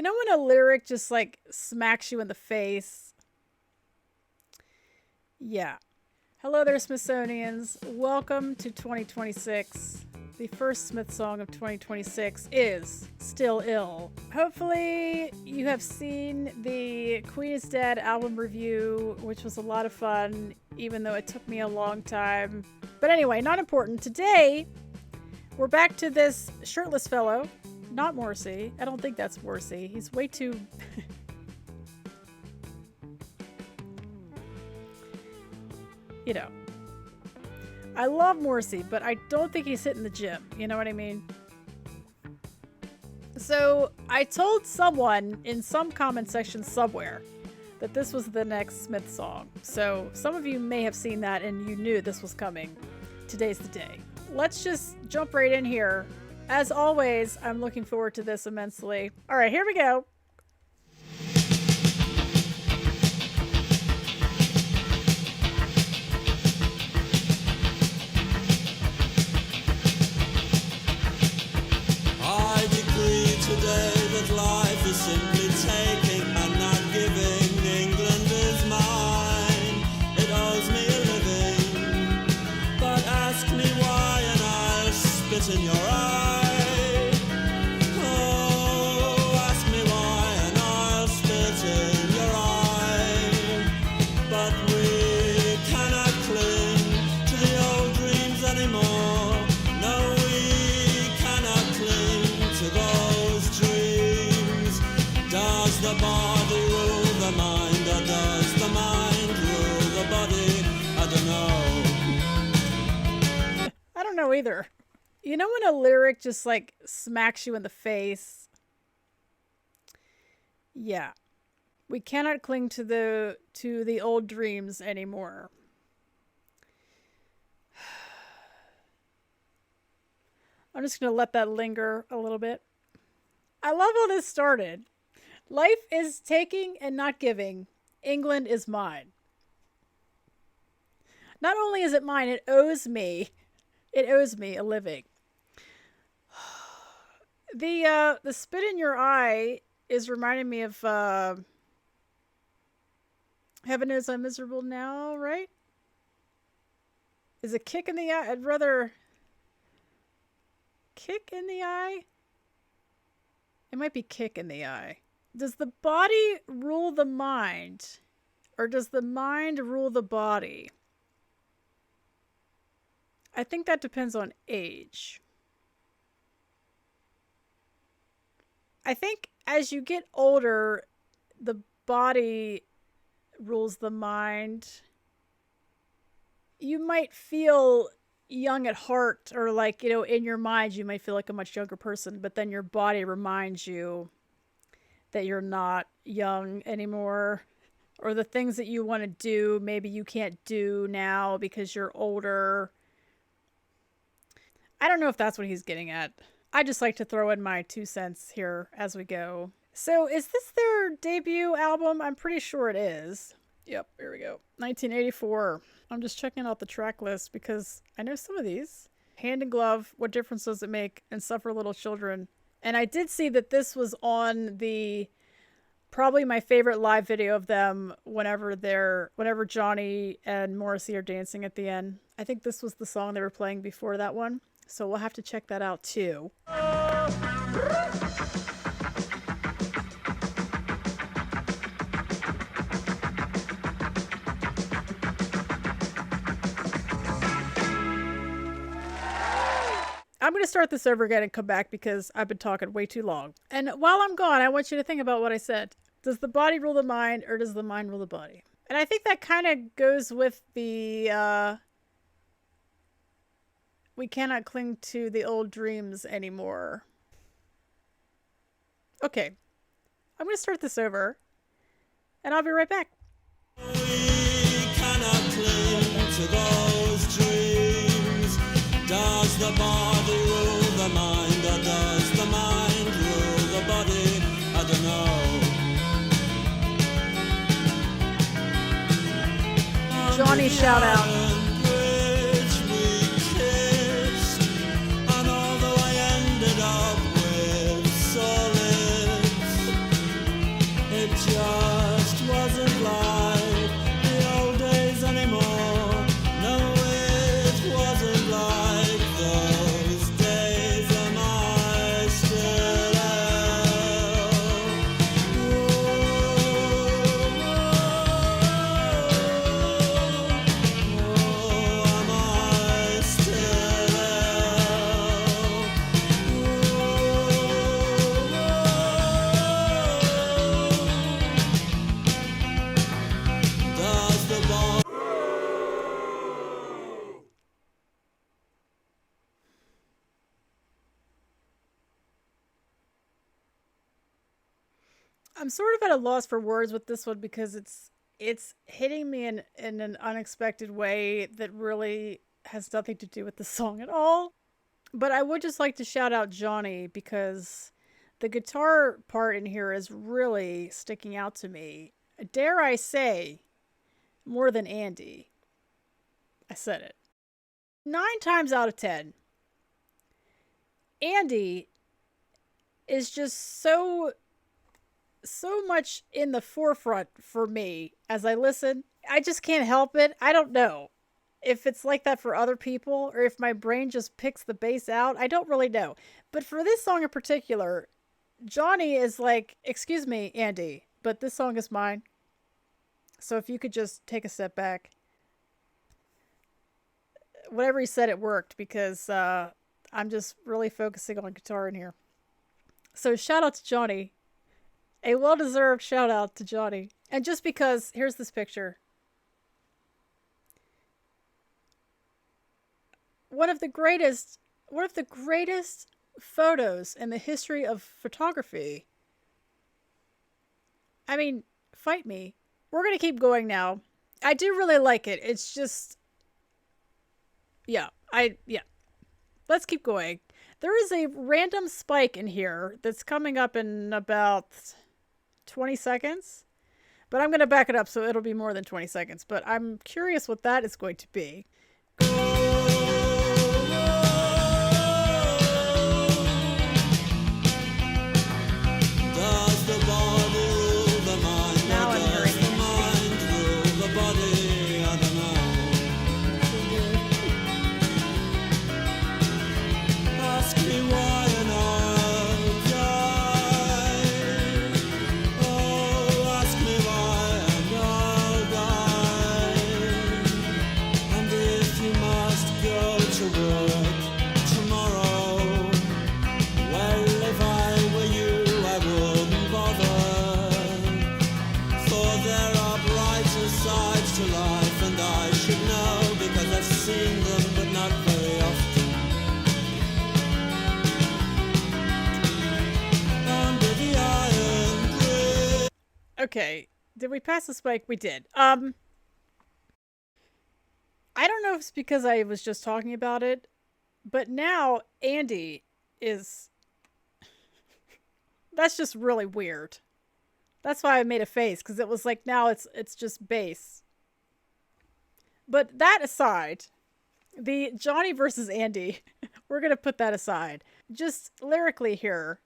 You know when a lyric just like smacks you in the face? Yeah. Hello there, Smithsonians. Welcome to 2026. The first Smith song of 2026 is Still Ill. Hopefully you have seen the Queen is Dead album review, which was a lot of fun, even though it took me a long time. But anyway, not important. Today, we're back to this shirtless fellow. Not Morrissey. I don't think that's Morrissey. He's way too... you know. I love Morrissey, but I don't think he's hitting the gym. You know what I mean? So, I told someone in some comment section somewhere that this was the next Smith song. So, some of you may have seen that and you knew this was coming. Today's the day. Let's just jump right in here. As always, I'm looking forward to this immensely. All right, here we go. I decree today that life is simply taking and not giving. England is mine, it owes me a living. But ask me why and I'll spit in your eye. Either. You know when a lyric just like smacks you in the face? Yeah. We cannot cling to the old dreams anymore. I'm just going to let that linger a little bit. I love how this started. Life is taking and not giving. England is mine. Not only is it mine, it owes me. It owes me a living. The spit in your eye is reminding me of Heaven Knows I'm Miserable Now, right? Is it kick in the eye? I'd rather kick in the eye. It might be kick in the eye. Does the body rule the mind? Or does the mind rule the body? I think that depends on age. I think as you get older, the body rules the mind. You might feel young at heart, or like, you know, in your mind, you might feel like a much younger person, but then your body reminds you that you're not young anymore. Or the things that you want to do, maybe you can't do now because you're older. I don't know if that's what he's getting at. I just like to throw in my 2 cents here as we go. So is this their debut album? I'm pretty sure it is. Yep, here we go. 1984. I'm just checking out the track list because I know some of these. Hand in Glove, What Difference Does It Make? And Suffer Little Children. And I did see that this was on the probably my favorite live video of them whenever Johnny and Morrissey are dancing at the end. I think this was the song they were playing before that one. So we'll have to check that out too. I'm going to start this over again and come back because I've been talking way too long. And while I'm gone, I want you to think about what I said. Does the body rule the mind or does the mind rule the body? And I think that kind of goes with the... we cannot cling to the old dreams anymore. Okay. I'm going to start this over. And I'll be right back. We cannot cling to those dreams. Does the body rule the mind, or does the mind rule the body? I don't know. Johnny shout out. I'm sort of at a loss for words with this one because it's hitting me in an unexpected way that really has nothing to do with the song at all. But I would just like to shout out Johnny because the guitar part in here is really sticking out to me. Dare I say, more than Andy. I said it. 9 times out of 10, Andy is just so much in the forefront for me as I listen. I just can't help it. I don't know if it's like that for other people or if my brain just picks the bass out. I don't really know. But for this song in particular, Johnny is like, excuse me, Andy, but this song is mine. So if you could just take a step back. Whatever he said, it worked because I'm just really focusing on guitar in here. So shout out to Johnny. A well-deserved shout out to Johnny. And just because, here's this picture. One of the greatest photos in the history of photography. I mean, fight me. We're going to keep going now. I do really like it. It's just, yeah. Let's keep going. There is a random spike in here that's coming up in about 20 seconds. But I'm going to back it up so it'll be more than 20 seconds. But I'm curious what that is going to be. Okay, did we pass the spike? We did. I don't know if it's because I was just talking about it, but now Andy is... That's just really weird. That's why I made a face, because it was like now it's just bass. But that aside, the Johnny versus Andy, we're going to put that aside. Just lyrically here.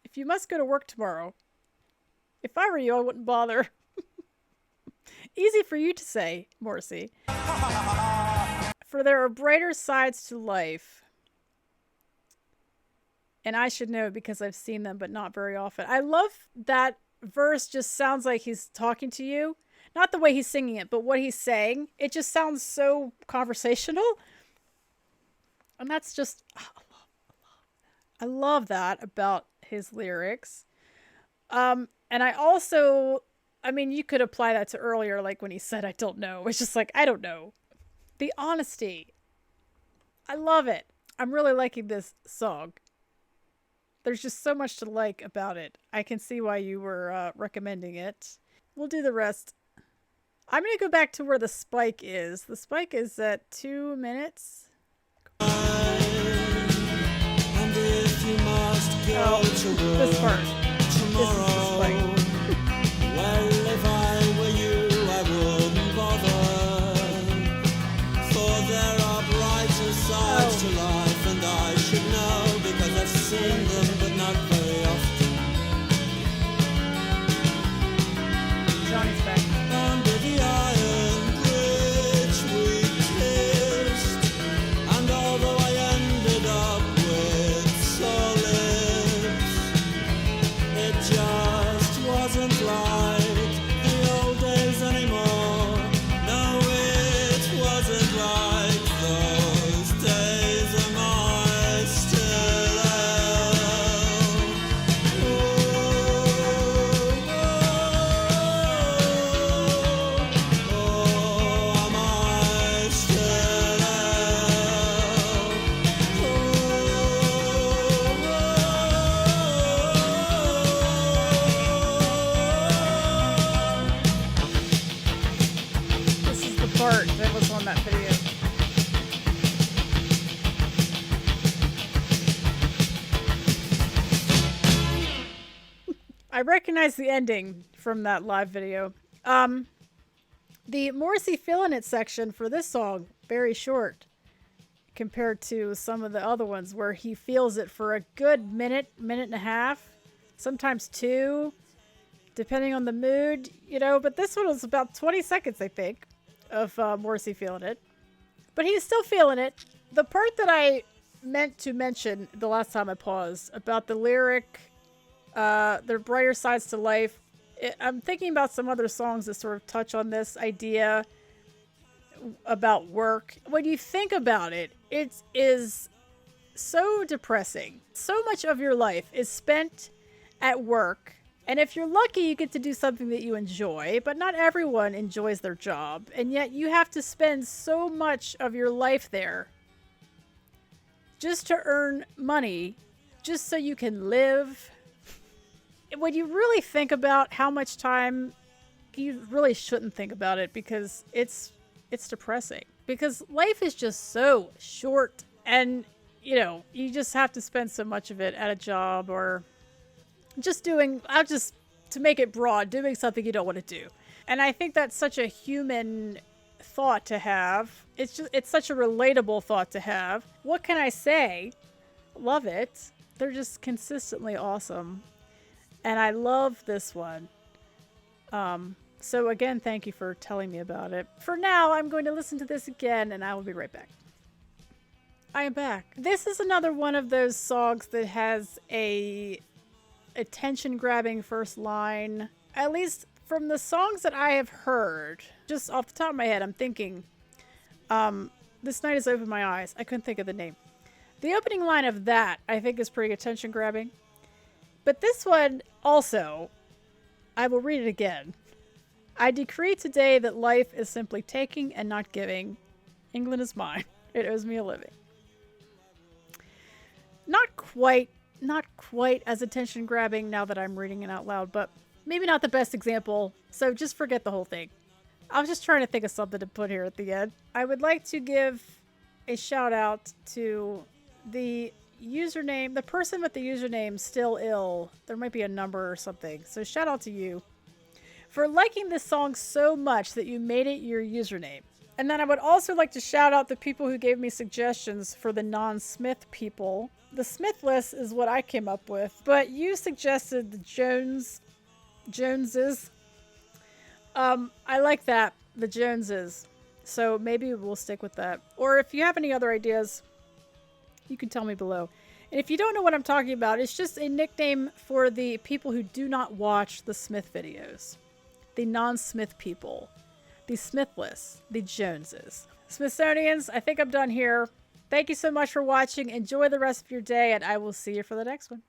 If you must go to work tomorrow, if I were you, I wouldn't bother. Easy for you to say, Morrissey. For there are brighter sides to life. And I should know because I've seen them, but not very often. I love that verse just sounds like he's talking to you. Not the way he's singing it, but what he's saying. It just sounds so conversational. And that's just... I love that about his lyrics. And I also, I mean, you could apply that to earlier, like when he said, I don't know. It's just like, I don't know. The honesty. I love it. I'm really liking this song. There's just so much to like about it. I can see why you were recommending it. We'll do the rest. I'm going to go back to where the spike is. The spike is at 2 minutes. Oh, this part. This is the spike. Well, if I were you, I wouldn't bother. For there are brighter sides to life, and I should know because I've seen them, but not very often. Johnny's back. Under the iron bridge we kissed, and although I ended up with sore lips, it just I recognize the ending from that live video. The Morrissey Feelin' It section for this song, very short compared to some of the other ones where he feels it for a good minute, minute and a half, sometimes 2, depending on the mood, you know, but this one was about 20 seconds, I think, of Morrissey feeling it. But he's still feeling it. The part that I meant to mention the last time I paused about the lyric, their brighter sides to life, I'm thinking about some other songs that sort of touch on this idea about work. When you think about it, it is so depressing. So much of your life is spent at work. And if you're lucky, you get to do something that you enjoy, but not everyone enjoys their job. And yet you have to spend so much of your life there just to earn money, just so you can live. When you really think about how much time, you really shouldn't think about it because it's depressing. Because life is just so short and, you know, you just have to spend so much of it at a job or just to make it broad, doing something you don't want to do. And I think that's such a human thought to have. It's such a relatable thought to have. What can I say? Love it. They're just consistently awesome. And I love this one. So again, thank you for telling me about it. For now, I'm going to listen to this again and I will be right back. I am back. This is another one of those songs that has a attention-grabbing first line. At least from the songs that I have heard, just off the top of my head, I'm thinking, This Night Has Opened My Eyes. I couldn't think of the name. The opening line of that, I think, is pretty attention-grabbing. But this one, also, I will read it again. I decree today that life is simply taking and not giving. England is mine. It owes me a living. Not quite as attention-grabbing now that I'm reading it out loud, but maybe not the best example, so just forget the whole thing. I was just trying to think of something to put here at the end. I would like to give a shout-out to the username, the person with the username Still Ill. There might be a number or something, so shout out to you for liking this song so much that you made it your username. And then I would also like to shout out the people who gave me suggestions for the non-Smith people. The Smith list is what I came up with, but you suggested the Joneses. I like that, the Joneses. So maybe we'll stick with that. Or if you have any other ideas, you can tell me below. And if you don't know what I'm talking about, it's just a nickname for the people who do not watch the Smith videos. The non-Smith people. The Smithless. The Joneses. Smithsonians, I think I'm done here. Thank you so much for watching. Enjoy the rest of your day, and I will see you for the next one.